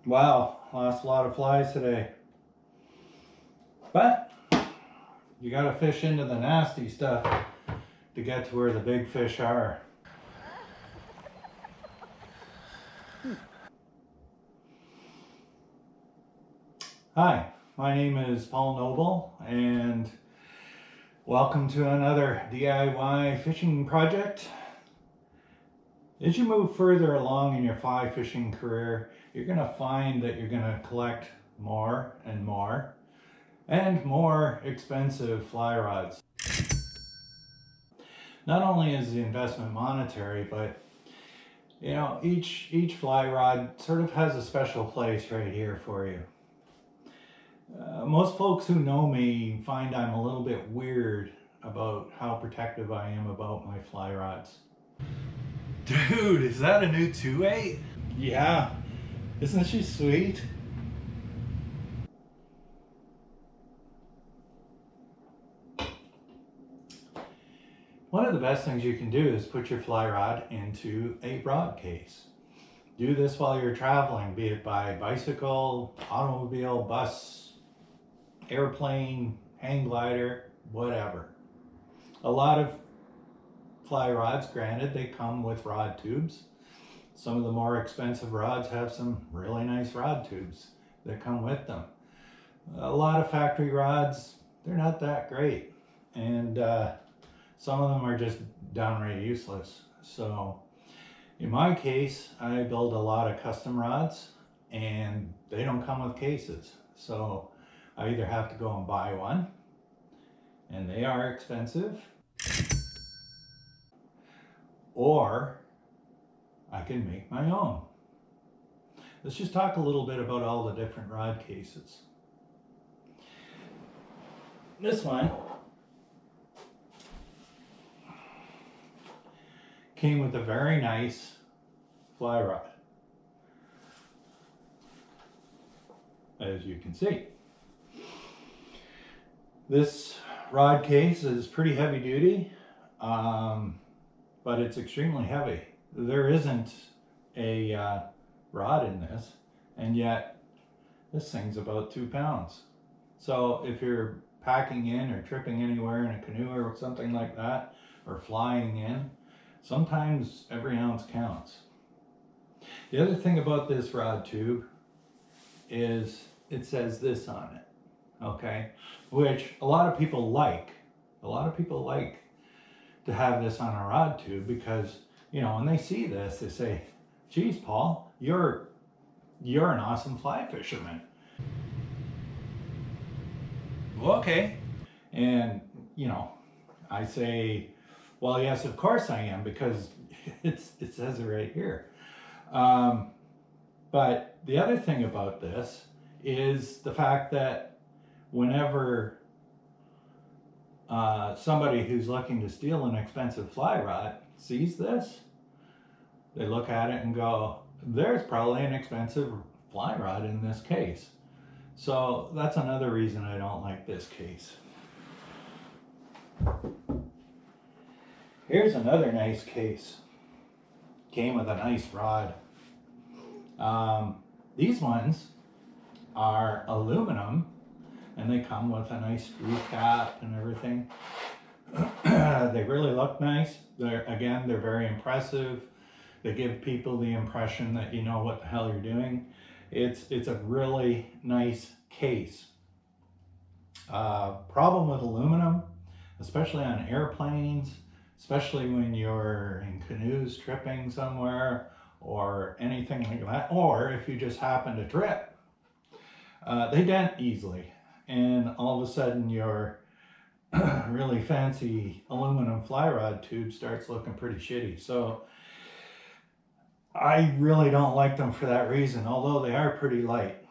Wow, lost a lot of flies today. But you gotta fish into the nasty stuff to get to where the big fish are. Hi, my name is Paul Noble and welcome to another DIY fishing project. As you move further along in your fly fishing career, you're gonna find that you're gonna collect more and more expensive fly rods. Not only is the investment monetary, but you know, each fly rod sort of has a special place right here for you. Most folks who know me find I'm a little bit weird about how protective I am about my fly rods. Dude, is that a new 2.8? Yeah, isn't she sweet? One of the best things you can do is put your fly rod into a rod case. Do this while you're traveling, be it by bicycle, automobile, bus, airplane, hang glider, whatever. A lot of fly rods, granted, they come with rod tubes. Some of the more expensive rods have some really nice rod tubes that come with them. A lot of factory rods, they're not that great. And some of them are just downright useless. So in my case, I build a lot of custom rods and they don't come with cases. So I either have to go and buy one, and they are expensive, or I can make my own. Let's just talk a little bit about all the different rod cases. This one came with a very nice fly rod, as you can see. This rod case is pretty heavy duty, but it's extremely heavy. There isn't a rod in this, and yet this thing's about 2 pounds. So if you're packing in or tripping anywhere in a canoe or something like that, or flying in, sometimes every ounce counts. The other thing about this rod tube is it says this on it, okay? Which a lot of people like. A lot of people like to have this on a rod tube because, you know, when they see this, they say, geez, Paul, you're an awesome fly fisherman. Well, okay. And, you know, I say, well, yes, of course I am, because it says it right here. But the other thing about this is the fact that whenever somebody who's looking to steal an expensive fly rod sees this, they look at it and go, there's probably an expensive fly rod in this case. So that's another reason I don't like this case. Here's another nice case. Came with a nice rod. These ones are aluminum and they come with a nice screw cap and everything. They really look nice. They're very impressive. They give people the impression that you know what the hell you're doing. It's a really nice case. Problem with aluminum, especially on airplanes, especially when you're in canoes tripping somewhere or anything like that, or if you just happen to trip, they dent easily, and all of a sudden your really fancy aluminum fly rod tube starts looking pretty shitty. So I really don't like them for that reason, although they are pretty light.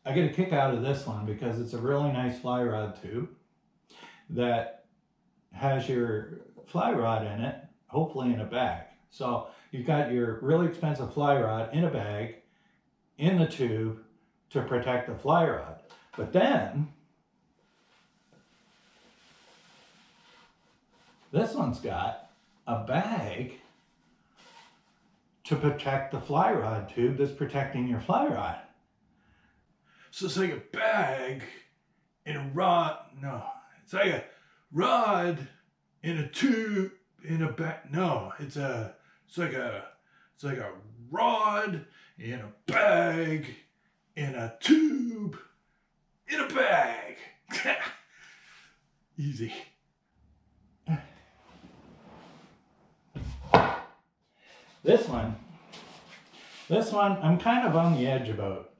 I get a kick out of this one because it's a really nice fly rod tube that has your fly rod in it, hopefully in a bag. So you've got your really expensive fly rod in a bag, in the tube, to protect the fly rod. But then, this one's got a bag to protect the fly rod tube that's protecting your fly rod. So it's like a bag in a rod. No, it's like a rod in a tube in a bag. No, it's like a rod in a bag in a tube in a bag. Easy. This one, I'm kind of on the edge about.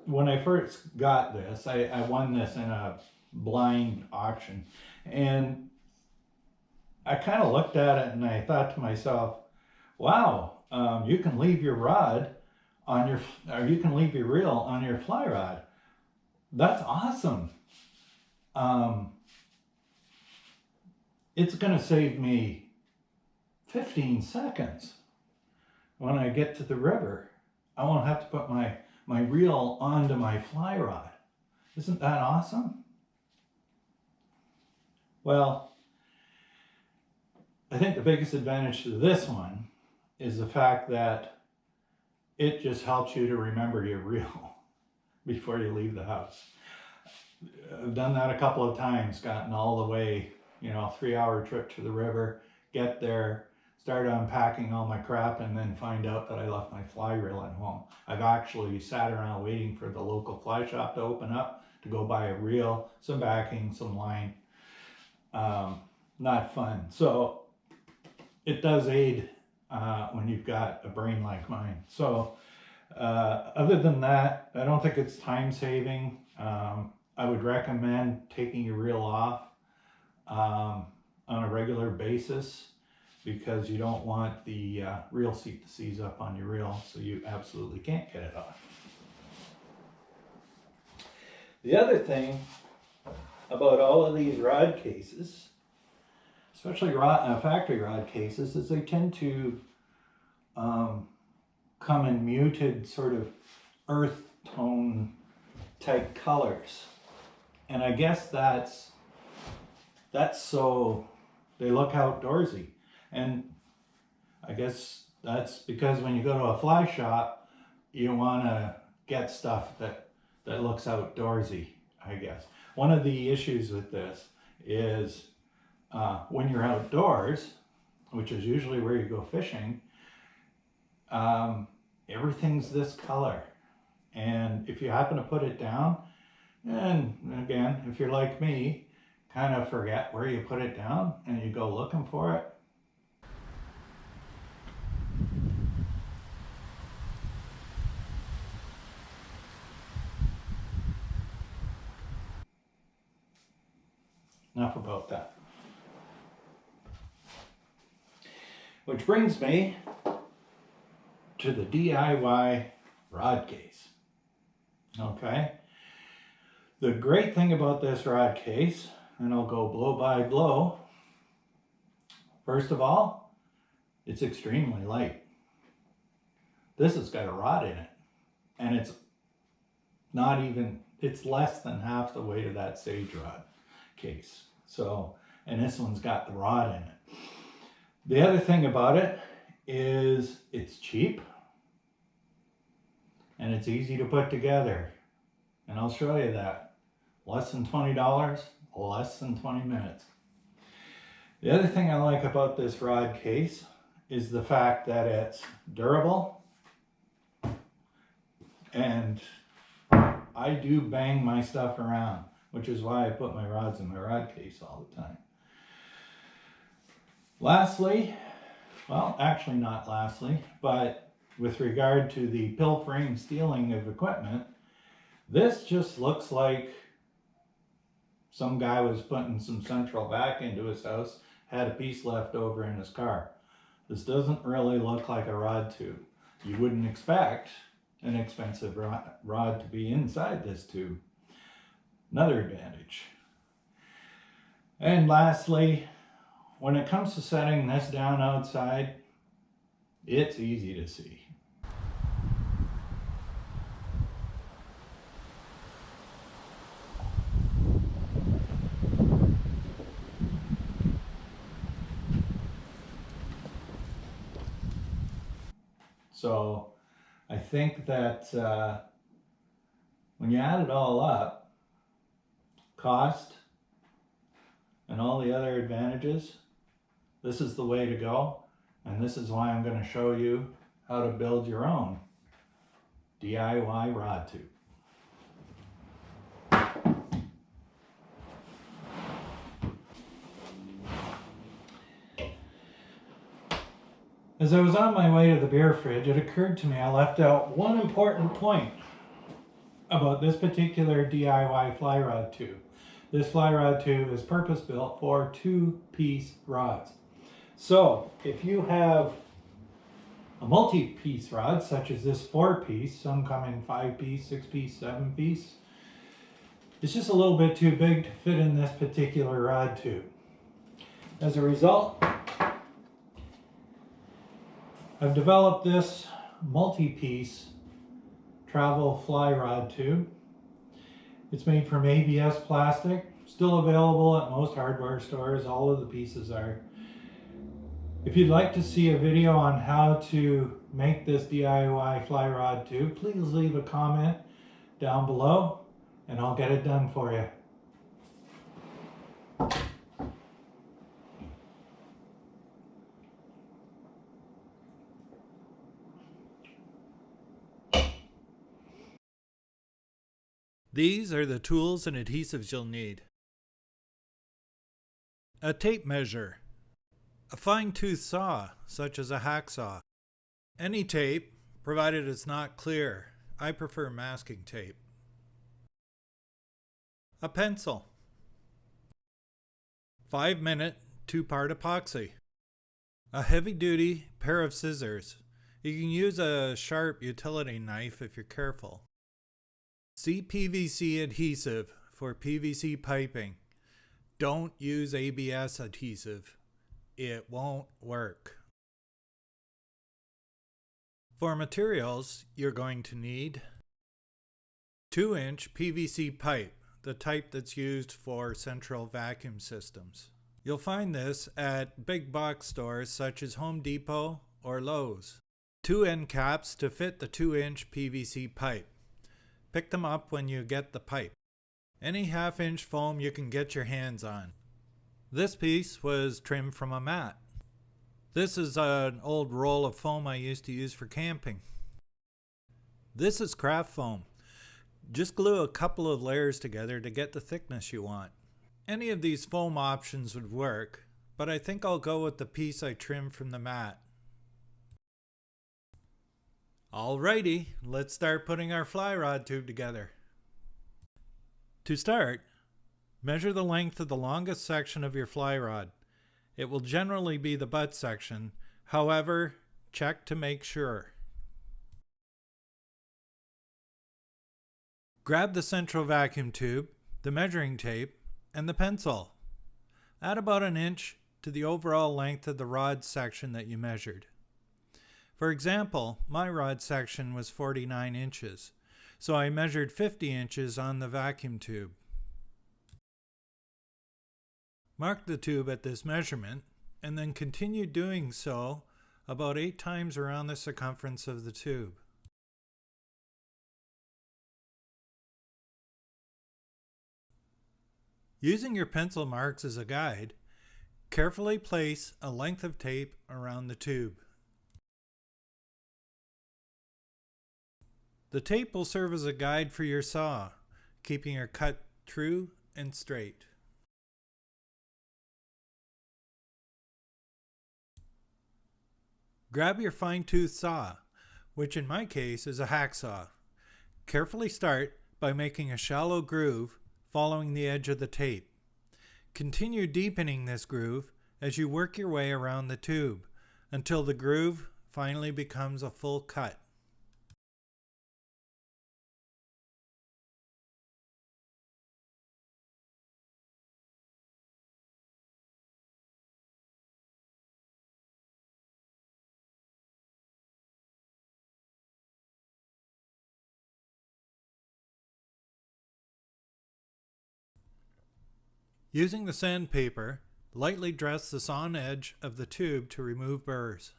When I first got this, I won this in a blind auction, and I kind of looked at it and I thought to myself, wow, you can leave your rod on your, or you can leave your reel on your fly rod. That's awesome. It's going to save me 15 seconds when I get to the river. I won't have to put my reel onto my fly rod. Isn't that awesome? Well, I think the biggest advantage to this one is the fact that it just helps you to remember your reel before you leave the house. I've done that a couple of times, gotten all the way, 3-hour trip to the river, get there, start unpacking all my crap, and then find out that I left my fly reel at home. I've actually sat around waiting for the local fly shop to open up to go buy a reel, some backing, some line. Not fun. So it does aid when you've got a brain like mine. So other than that, I don't think it's time saving. I would recommend taking your reel off on a regular basis, because you don't want the reel seat to seize up on your reel, so you absolutely can't get it off. The other thing about all of these rod cases, especially factory rod cases, is they tend to come in muted sort of earth tone type colors. And I guess that's so they look outdoorsy. And I guess that's because when you go to a fly shop, you want to get stuff that looks outdoorsy, I guess. One of the issues with this is when you're outdoors, which is usually where you go fishing, everything's this color. And if you happen to put it down, and again, if you're like me, kind of forget where you put it down and you go looking for it, enough about that. Which brings me to the DIY rod case. Okay. The great thing about this rod case, and I'll go blow by blow. First of all, it's extremely light. This has got a rod in it, and it's less than half the weight of that Sage rod case. So, and this one's got the rod in it. The other thing about it is it's cheap and it's easy to put together. And I'll show you that. Less than $20, less than 20 minutes. The other thing I like about this rod case is the fact that it's durable, and I do bang my stuff around, which is why I put my rods in my rod case all the time. Lastly, well, actually not lastly, but with regard to the pilfering, stealing of equipment, this just looks like some guy was putting some central vac into his house, had a piece left over in his car. This doesn't really look like a rod tube. You wouldn't expect an expensive rod to be inside this tube. Another advantage. And lastly, when it comes to setting this down outside, it's easy to see. So I think that when you add it all up, cost and all the other advantages, this is the way to go. And this is why I'm going to show you how to build your own DIY rod tube. As I was on my way to the beer fridge, it occurred to me I left out one important point about this particular DIY fly rod tube. This fly rod tube is purpose built for 2-piece rods. So if you have a multi-piece rod, such as this 4-piece, some come in 5-piece, 6-piece, 7-piece, it's just a little bit too big to fit in this particular rod tube. As a result, I've developed this multi-piece travel fly rod tube. It's made from ABS plastic, still available at most hardware stores. All of the pieces are. If you'd like to see a video on how to make this DIY fly rod tube, please leave a comment down below and I'll get it done for you. These are the tools and adhesives you'll need. A tape measure. A fine-tooth saw, such as a hacksaw. Any tape, provided it's not clear. I prefer masking tape. A pencil. 5-minute 2-part epoxy. A heavy-duty pair of scissors. You can use a sharp utility knife if you're careful. CPVC adhesive for PVC piping. Don't use ABS adhesive. It won't work. For materials, you're going to need 2-inch PVC pipe, the type that's used for central vacuum systems. You'll find this at big box stores such as Home Depot or Lowe's. 2 end caps to fit the 2-inch PVC pipe. Pick them up when you get the pipe. Any 1/2-inch foam you can get your hands on. This piece was trimmed from a mat. This is an old roll of foam I used to use for camping. This is craft foam. Just glue a couple of layers together to get the thickness you want. Any of these foam options would work, but I think I'll go with the piece I trimmed from the mat. Alrighty, let's start putting our fly rod tube together. To start, measure the length of the longest section of your fly rod. It will generally be the butt section, however, check to make sure. Grab the central vacuum tube, the measuring tape, and the pencil. Add about 1 inch to the overall length of the rod section that you measured. For example, my rod section was 49 inches, so I measured 50 inches on the vacuum tube. Mark the tube at this measurement, and then continue doing so about 8 times around the circumference of the tube. Using your pencil marks as a guide, carefully place a length of tape around the tube. The tape will serve as a guide for your saw, keeping your cut true and straight. Grab your fine-tooth saw, which in my case is a hacksaw. Carefully start by making a shallow groove following the edge of the tape. Continue deepening this groove as you work your way around the tube until the groove finally becomes a full cut. Using the sandpaper, lightly dress the sawn edge of the tube to remove burrs.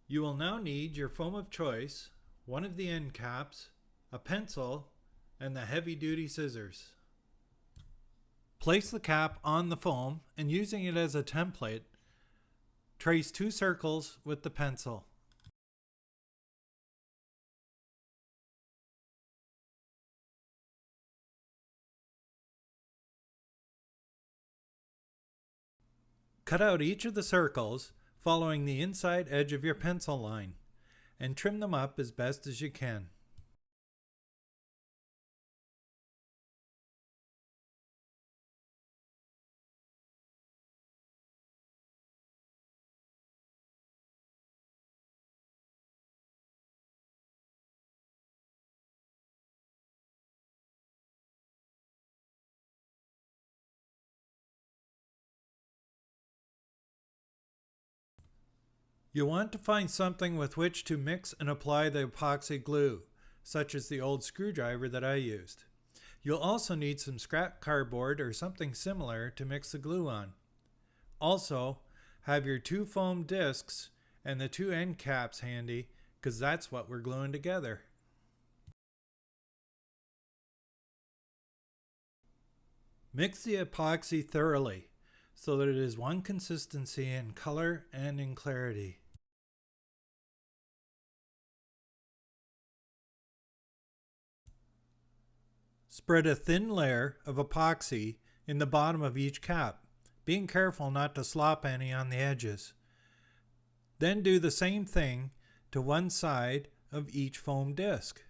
You will now need your foam of choice, one of the end caps, a pencil, and the heavy-duty scissors. Place the cap on the foam and, using it as a template, trace 2 circles with the pencil. Cut out each of the circles following the inside edge of your pencil line and trim them up as best as you can. You want to find something with which to mix and apply the epoxy glue, such as the old screwdriver that I used. You'll also need some scrap cardboard or something similar to mix the glue on. Also, have your 2 foam discs and the 2 end caps handy, because that's what we're gluing together. Mix the epoxy thoroughly so that it is one consistency in color and in clarity. Spread a thin layer of epoxy in the bottom of each cap, being careful not to slop any on the edges. Then do the same thing to one side of each foam disc.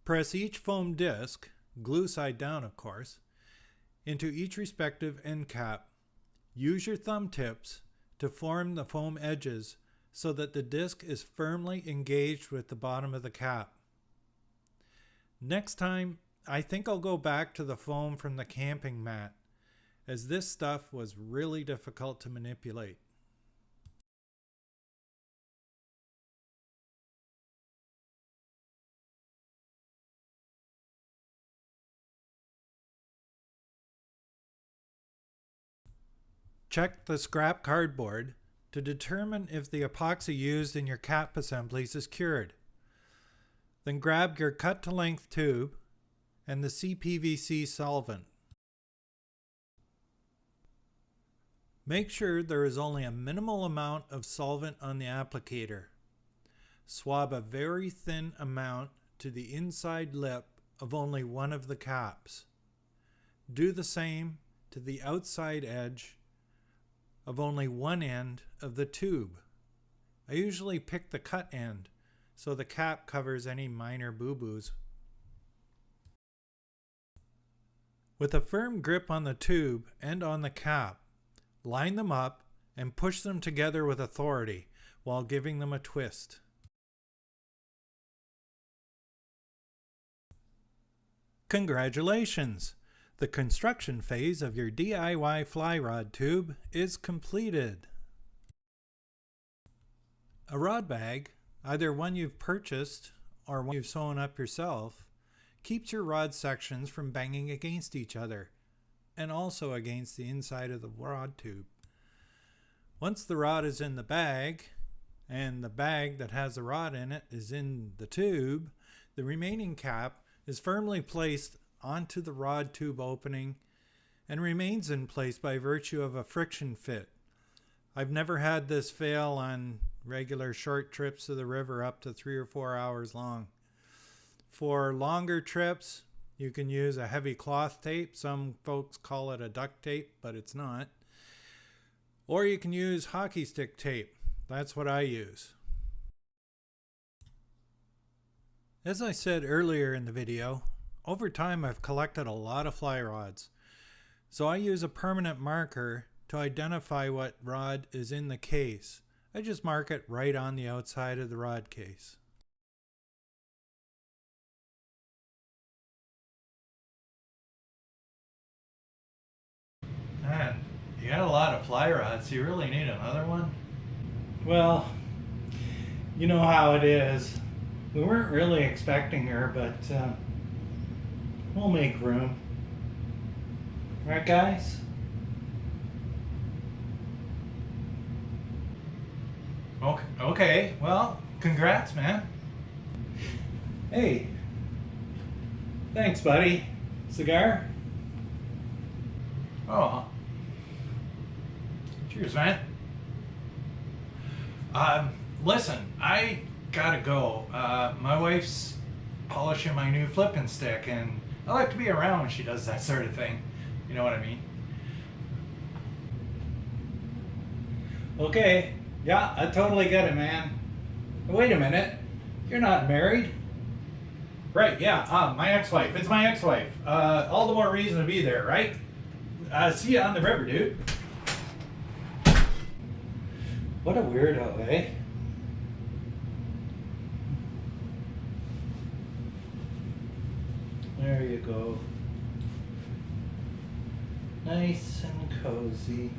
Press each foam disc, glue side down of course, into each respective end cap. Use your thumb tips to form the foam edges so that the disc is firmly engaged with the bottom of the cap. Next time, I think I'll go back to the foam from the camping mat, as this stuff was really difficult to manipulate. Check the scrap cardboard to determine if the epoxy used in your cap assemblies is cured. Then grab your cut-to-length tube and the CPVC solvent. Make sure there is only a minimal amount of solvent on the applicator. Swab a very thin amount to the inside lip of only one of the caps. Do the same to the outside edge of only one end of the tube. I usually pick the cut end so the cap covers any minor boo-boos. With a firm grip on the tube and on the cap, line them up and push them together with authority while giving them a twist. Congratulations! The construction phase of your DIY fly rod tube is completed. A rod bag, either one you've purchased or one you've sewn up yourself, keeps your rod sections from banging against each other and also against the inside of the rod tube. Once the rod is in the bag and the bag that has the rod in it is in the tube, the remaining cap is firmly placed onto the rod tube opening and remains in place by virtue of a friction fit. I've never had this fail on regular short trips to the river up to 3 or 4 hours long. For longer trips, you can use a heavy cloth tape. Some folks call it a duct tape, but it's not. Or you can use hockey stick tape. That's what I use. As I said earlier in the video, over time I've collected a lot of fly rods. So I use a permanent marker to identify what rod is in the case. I just mark it right on the outside of the rod case. Man, you got a lot of fly rods. You really need another one? Well, you know how it is. We weren't really expecting her, but we'll make room. Right, guys? Okay, well, congrats, man. Hey, thanks, buddy. Cigar? Oh. Cheers, man. Listen, I gotta go. My wife's polishing my new flipping stick, and I like to be around when she does that sort of thing. You know what I mean? Okay. Yeah, I totally get it, man. Wait a minute. You're not married? Right, yeah, my ex-wife. It's my ex-wife. All the more reason to be there, right? See you on the river, dude. What a weirdo, eh? There you go. Nice and cozy.